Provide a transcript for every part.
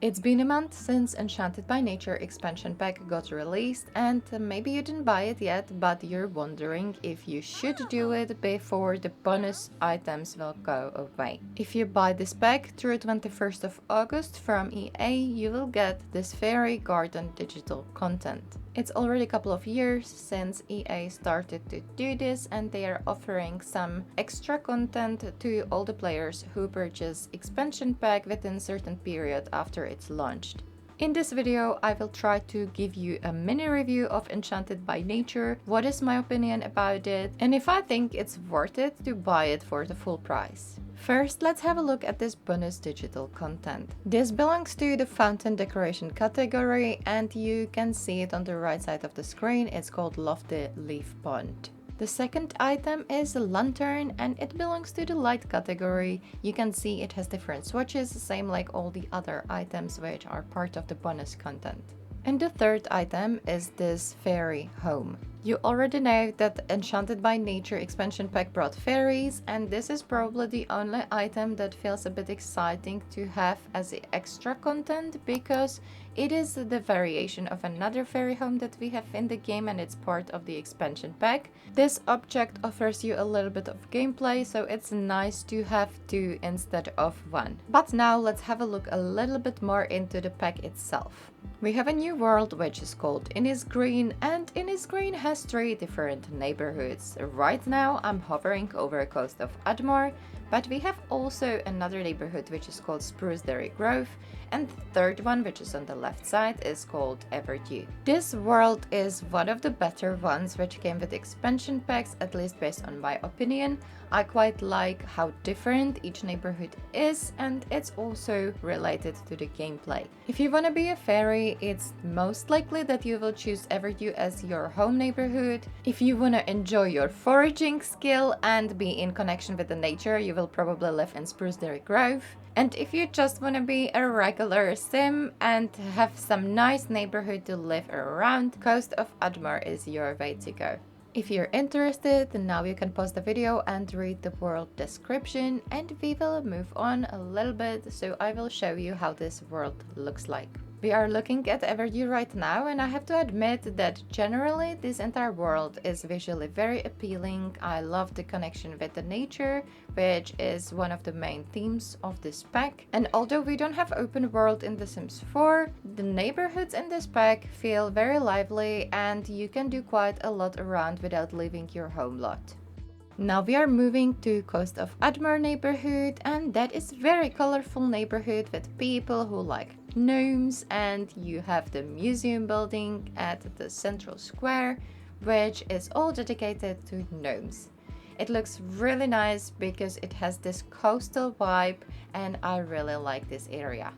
It's been a month since Enchanted by Nature expansion pack got released, and maybe you didn't buy it yet, but you're wondering if you should do it before the bonus items will go away. If you buy this pack through 21st of August from EA, you will get this fairy garden digital content. It's already a couple of years since EA started to do this, and they are offering some extra content to all the players who purchase expansion pack within a certain period after it's launched. In this video, I will try to give you a mini review of Enchanted by Nature, what is my opinion about it, and if I think it's worth it to buy it for the full price. First, let's have a look at this bonus digital content. This belongs to the fountain decoration category, and you can see it on the right side of the screen. It's called Lofty Leaf Pond. The second item is a lantern, and it belongs to the light category. You can see it has different swatches, same like all the other items which are part of the bonus content. And the third item is this fairy home. You already know that Enchanted by Nature expansion pack brought fairies, and this is probably the only item that feels a bit exciting to have as extra content, because it is the variation of another fairy home that we have in the game, and it's part of the expansion pack. This object offers you a little bit of gameplay, so it's nice to have two instead of one. But now let's have a look a little bit more into the pack itself. We have a new world which is called Innisgreen, and Innisgreen has 3 different neighborhoods. Right now I'm hovering over coast of Admore, but we have also another neighborhood which is called Spruceberry Grove, and the third one, which is on the left side, is called Everdew. This world is one of the better ones which came with expansion packs, at least based on my opinion. I quite like how different each neighborhood is, and it's also related to the gameplay. If you want to be a fairy, it's most likely that you will choose Everdew as your home neighborhood. If you want to enjoy your foraging skill and be in connection with the nature, you will probably live in Spruceberry Grove. And if you just want to be a regular sim and have some nice neighborhood to live around, Coast of Admore is your way to go. If you're interested, now you can pause the video and read the world description, and we will move on a little bit, so I will show you how this world looks like. We are looking at Everdew right now, and I have to admit that generally this entire world is visually very appealing. I love the connection with the nature, which is one of the main themes of this pack. And although we don't have open world in The Sims 4, the neighborhoods in this pack feel very lively, and you can do quite a lot around without leaving your home lot. Now we are moving to Coast of Admore neighborhood, and that is very colorful neighborhood with people who like gnomes, and you have the museum building at the central square, which is all dedicated to gnomes. It looks really nice because it has this coastal vibe, and I really like this area.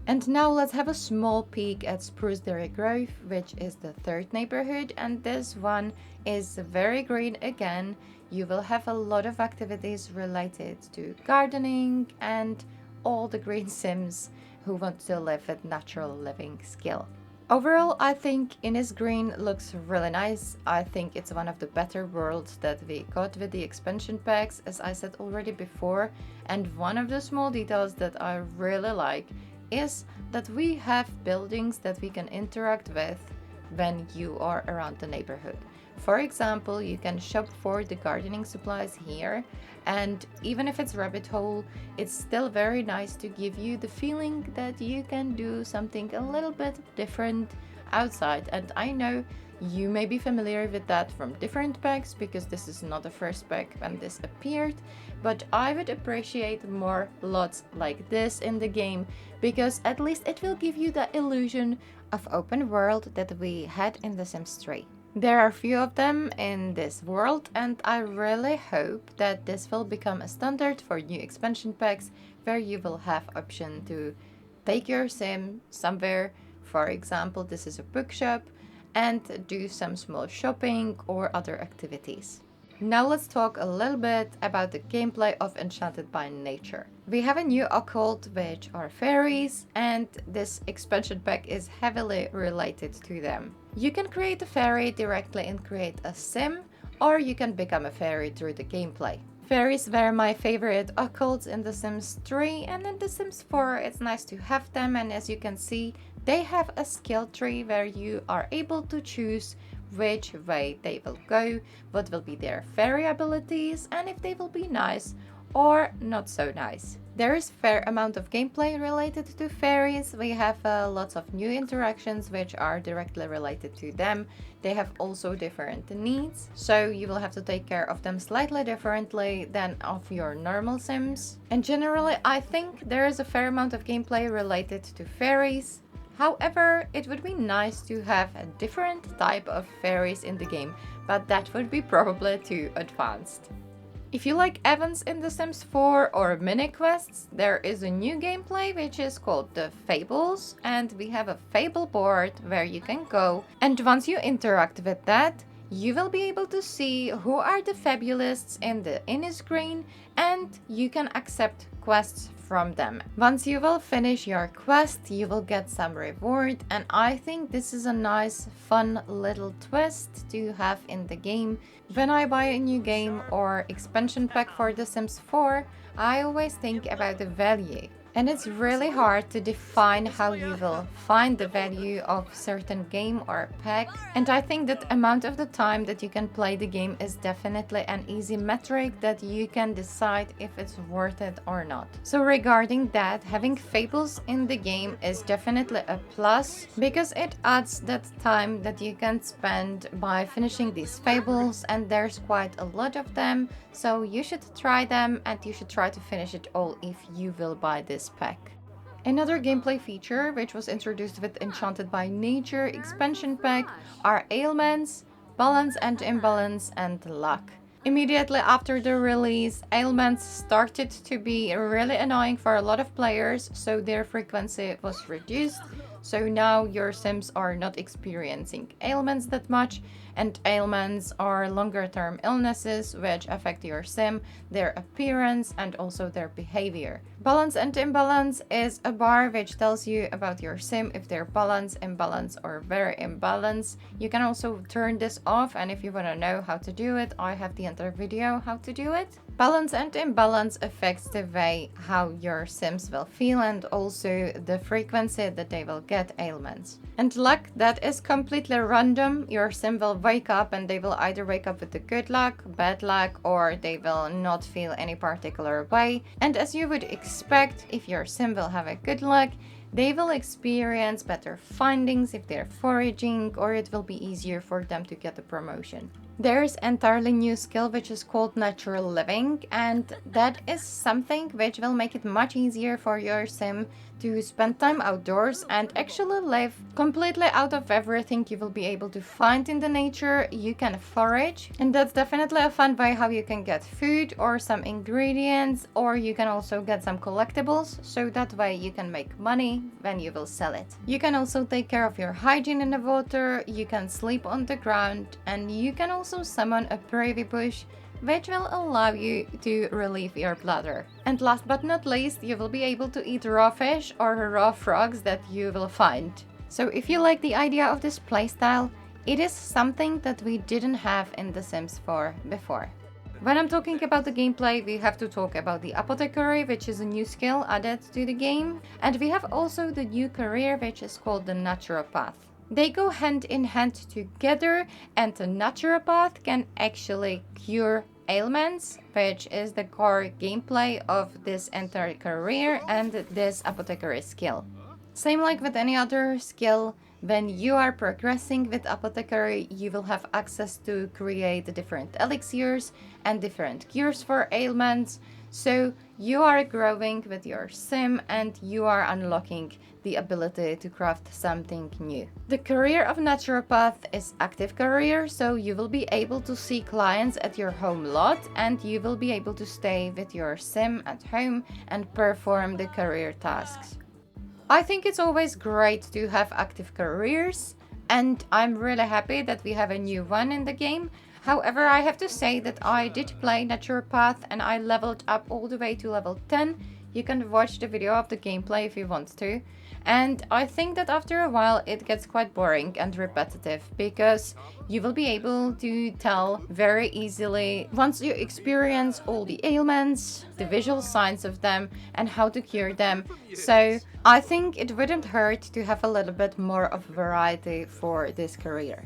And now let's have a small peek at Spruceberry Grove, which is the third neighborhood, and this one is very green again. You will have a lot of activities related to gardening and all the green sims who want to live with natural living skill. Overall, I think Innisgreen looks really nice. I think it's one of the better worlds that we got with the expansion packs, as I said already before. And one of the small details that I really like is that we have buildings that we can interact with when you are around the neighborhood. For example, you can shop for the gardening supplies here, and even if it's rabbit hole, it's still very nice to give you the feeling that you can do something a little bit different outside. And I know you may be familiar with that from different packs, because this is not the first pack when this appeared, but I would appreciate more lots like this in the game, because at least it will give you the illusion of open world that we had in The Sims 3. There are few of them in this world, and I really hope that this will become a standard for new expansion packs, where you will have option to take your sim somewhere. For example, this is a bookshop, and do some small shopping or other activities. Now let's talk a little bit about the gameplay of Enchanted by Nature. We have a new occult, which are fairies, and this expansion pack is heavily related to them. You can create a fairy directly and create a sim, or you can become a fairy through the gameplay. Fairies were my favorite occults in The Sims 3, and in The Sims 4 it's nice to have them, and as you can see they have a skill tree where you are able to choose which way they will go, what will be their fairy abilities, and if they will be nice or not so nice. There is fair amount of gameplay related to fairies. We have lots of new interactions which are directly related to them. They have also different needs, so you will have to take care of them slightly differently than of your normal Sims. And generally, I think there is a fair amount of gameplay related to fairies. However, it would be nice to have a different type of fairies in the game, but that would be probably too advanced. If you like events in The Sims 4 or mini quests, there is a new gameplay which is called the Fables, and we have a Fable board where you can go, and once you interact with that, you will be able to see who are the fabulists in the inner screen, and you can accept quests from them. Once you will finish your quest, you will get some reward, and I think this is a nice, fun little twist to have in the game. When I buy a new game or expansion pack for The Sims 4, I always think about the value. And it's really hard to define how you will find the value of certain game or pack. And I think that amount of the time that you can play the game is definitely an easy metric that you can decide if it's worth it or not. So regarding that, having fables in the game is definitely a plus, because it adds that time that you can spend by finishing these fables, and there's quite a lot of them. So you should try them, and you should try to finish it all if you will buy this pack. Another gameplay feature which was introduced with Enchanted by Nature expansion pack are ailments, balance and imbalance, and luck. Immediately after the release, ailments started to be really annoying for a lot of players, so their frequency was reduced. So now your Sims are not experiencing ailments that much, and ailments are longer term illnesses which affect your Sim, their appearance, and also their behavior. Balance and imbalance is a bar which tells you about your Sim if they're balanced, imbalanced, or very imbalanced. You can also turn this off, and if you want to know how to do it, I have the entire video how to do it. Balance and imbalance affects the way how your Sims will feel, and also the frequency that they will get ailments. And luck, that is completely random. Your Sim will wake up, and they will either wake up with the good luck, bad luck, or they will not feel any particular way. And as you would expect, if your Sim will have a good luck, they will experience better findings if they're foraging, or it will be easier for them to get a promotion. There's entirely new skill which is called natural living, and that is something which will make it much easier for your Sim to spend time outdoors and actually live completely out of everything you will be able to find in the nature. You can forage, and that's definitely a fun way how you can get food or some ingredients, or you can also get some collectibles, so that way you can make money when you will sell it. You can also take care of your hygiene in the water, you can sleep on the ground, and you can also summon a privy bush which will allow you to relieve your bladder. And last but not least, you will be able to eat raw fish or raw frogs that you will find. So if you like the idea of this playstyle, it is something that we didn't have in The Sims 4 before. When I'm talking about the gameplay, we have to talk about the apothecary, which is a new skill added to the game. And we have also the new career, which is called the naturopath. They go hand in hand together, and the naturopath can actually cure ailments, which is the core gameplay of this entire career and this apothecary skill. Same like with any other skill, when you are progressing with apothecary, you will have access to create different elixirs and different cures for ailments. So you are growing with your Sim, and you are unlocking the ability to craft something new. The career of naturopath is active career, so you will be able to see clients at your home lot, and you will be able to stay with your Sim at home and perform the career tasks. I think it's always great to have active careers, and I'm really happy that we have a new one in the game. However, I have to say that I did play naturopath and I leveled up all the way to level 10 You can watch the video of the gameplay if you want to. And I think that after a while it gets quite boring and repetitive, because you will be able to tell very easily once you experience all the ailments, the visual signs of them, and how to cure them. So I think it wouldn't hurt to have a little bit more of variety for this career.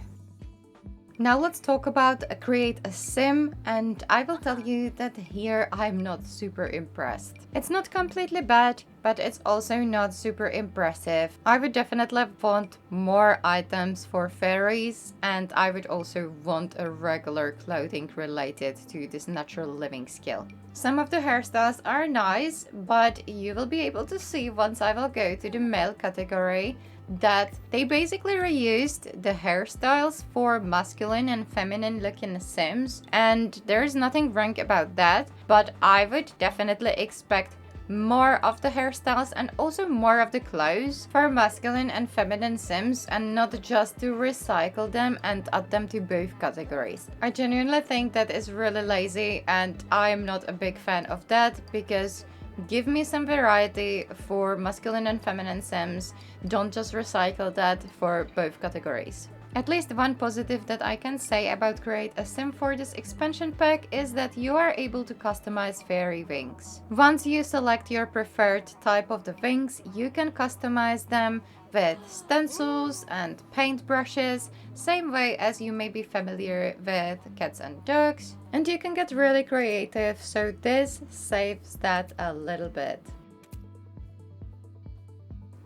Now let's talk about create a sim, and I will tell you that here I'm not super impressed. It's not completely bad, but it's also not super impressive. I would definitely want more items for fairies, and I would also want a regular clothing related to this natural living skill. Some of the hairstyles are nice, but you will be able to see once I will go to the male category that they basically reused the hairstyles for masculine and feminine looking sims, and there's nothing wrong about that, but I would definitely expect more of the hairstyles and also more of the clothes for masculine and feminine sims, and not just to recycle them and add them to both categories. I genuinely think that is really lazy, and I'm not a big fan of that, because give me some variety for masculine and feminine sims. Don't just recycle that for both categories. At least one positive that I can say about Create a Sim for this expansion pack is that you are able to customize fairy wings. Once you select your preferred type of the wings, you can customize them with stencils and paintbrushes, same way as you may be familiar with cats and dogs. And you can get really creative, so this saves that a little bit.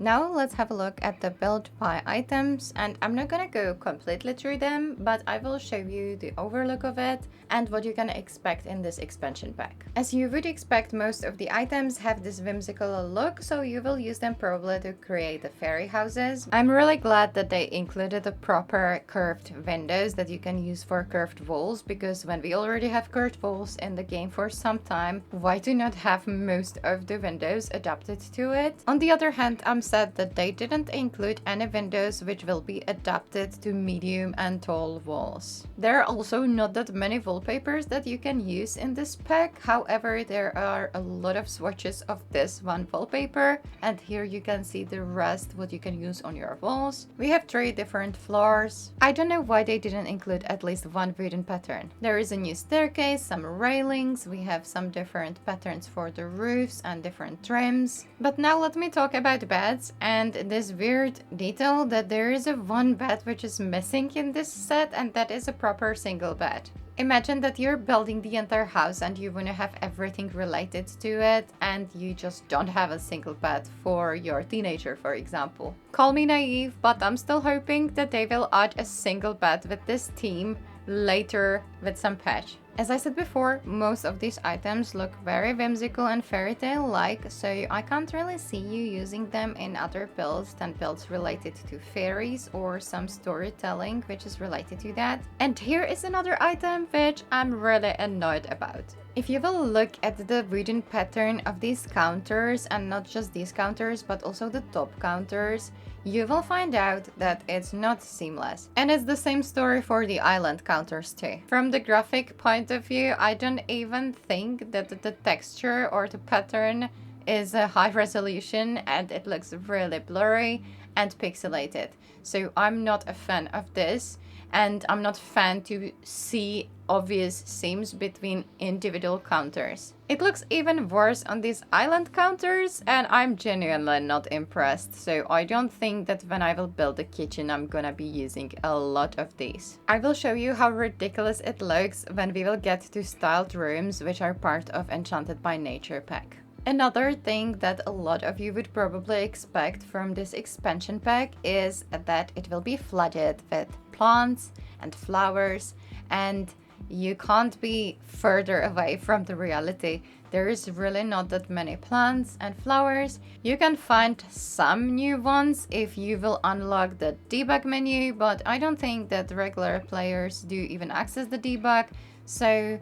Now let's have a look at the build by items, and I'm not gonna go completely through them, but I will show you the overlook of it and what you can expect in this expansion pack. As you would expect, most of the items have this whimsical look, so you will use them probably to create the fairy houses. I'm really glad that they included the proper curved windows that you can use for curved walls, because when we already have curved walls in the game for some time, why do not have most of the windows adapted to it? On the other hand, I'm sad that they didn't include any windows which will be adapted to medium and tall walls. There are also not that many wallpapers that you can use in this pack, however there are a lot of swatches of this one wallpaper, and here you can see the rest what you can use on your walls. We have 3 different floors. I don't know why they didn't include at least one wooden pattern. There is a new staircase, some railings, we have some different patterns for the roofs and different trims. But now let me talk about beds and this weird detail that there is a one bed which is missing in this set, and that is a proper single bed. Imagine that you're building the entire house and you want to have everything related to it, and you just don't have a single bed for your teenager, for example. Call me naive, but I'm still hoping that they will add a single bed with this theme later with some patch. As I said before, most of these items look very whimsical and fairy tale like, so I can't really see you using them in other builds than builds related to fairies or some storytelling which is related to that. And here is another item which I'm really annoyed about. If you will look at the wooden pattern of these counters, and not just these counters but also the top counters, you will find out that it's not seamless. And it's the same story for the island counters too. From the graphic point of view, I don't even think that the texture or the pattern is a high resolution, and it looks really blurry and pixelated. So I'm not a fan of this, and I'm not a fan to see obvious seams between individual counters. It looks even worse on these island counters, and I'm genuinely not impressed, so I don't think that when I will build a kitchen I'm gonna be using a lot of these. I will show you how ridiculous it looks when we will get to styled rooms, which are part of Enchanted by Nature pack. Another thing that a lot of you would probably expect from this expansion pack is that it will be flooded with plants and flowers, and you can't be further away from the reality. There is really not that many plants and flowers. You can find some new ones if you will unlock the debug menu, but I don't think that regular players do even access the debug, so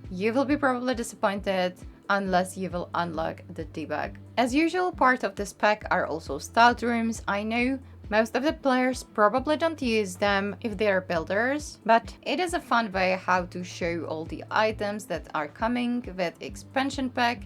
you will be probably disappointed unless you will unlock the debug. As usual, part of this pack are also styled rooms. I know most of the players probably don't use them if they are builders, but it is a fun way how to show all the items that are coming with expansion pack,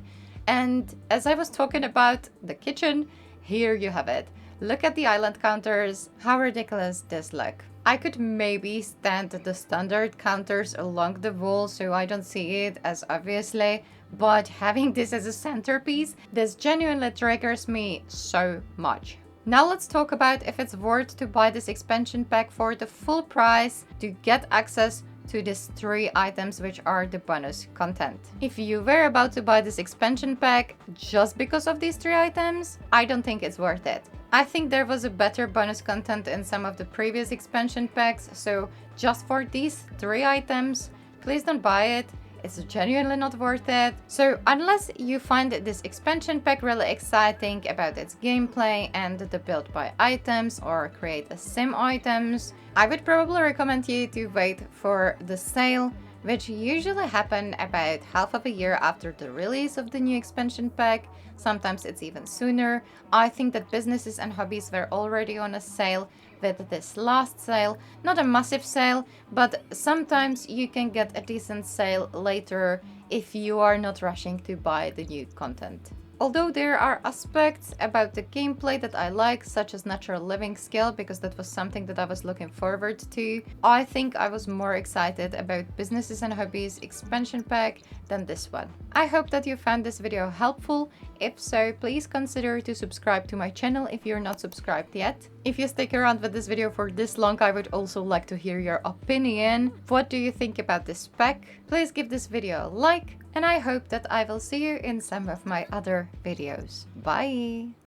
And as I was talking about the kitchen, here you have it. Look at the island counters. How ridiculous this look. I could maybe stand the standard counters along the wall so I don't see it as obviously, but having this as a centerpiece, this genuinely triggers me so much. Now let's talk about if it's worth to buy this expansion pack for the full price to get access to these 3 items which are the bonus content. If you were about to buy this expansion pack just because of these 3 items, I don't think it's worth it. I think there was a better bonus content in some of the previous expansion packs, so just for these 3 items, please don't buy it. It's genuinely not worth it. So unless you find this expansion pack really exciting about its gameplay and the build by items or create a sim items, I would probably recommend you to wait for the sale, which usually happen about half of a year after the release of the new expansion pack. Sometimes it's even sooner. I think that businesses and hobbies were already on a sale with this last sale. Not a massive sale, but sometimes you can get a decent sale later if you are not rushing to buy the new content. Although there are aspects about the gameplay that I like, such as natural living skill, because that was something that I was looking forward to, I think I was more excited about businesses and hobbies expansion pack than this one. I hope that you found this video helpful. If so, please consider to subscribe to my channel if you're not subscribed yet. If you stick around with this video for this long, I would also like to hear your opinion. What do you think about this pack? Please give this video a like, and I hope that I will see you in some of my other videos. Bye!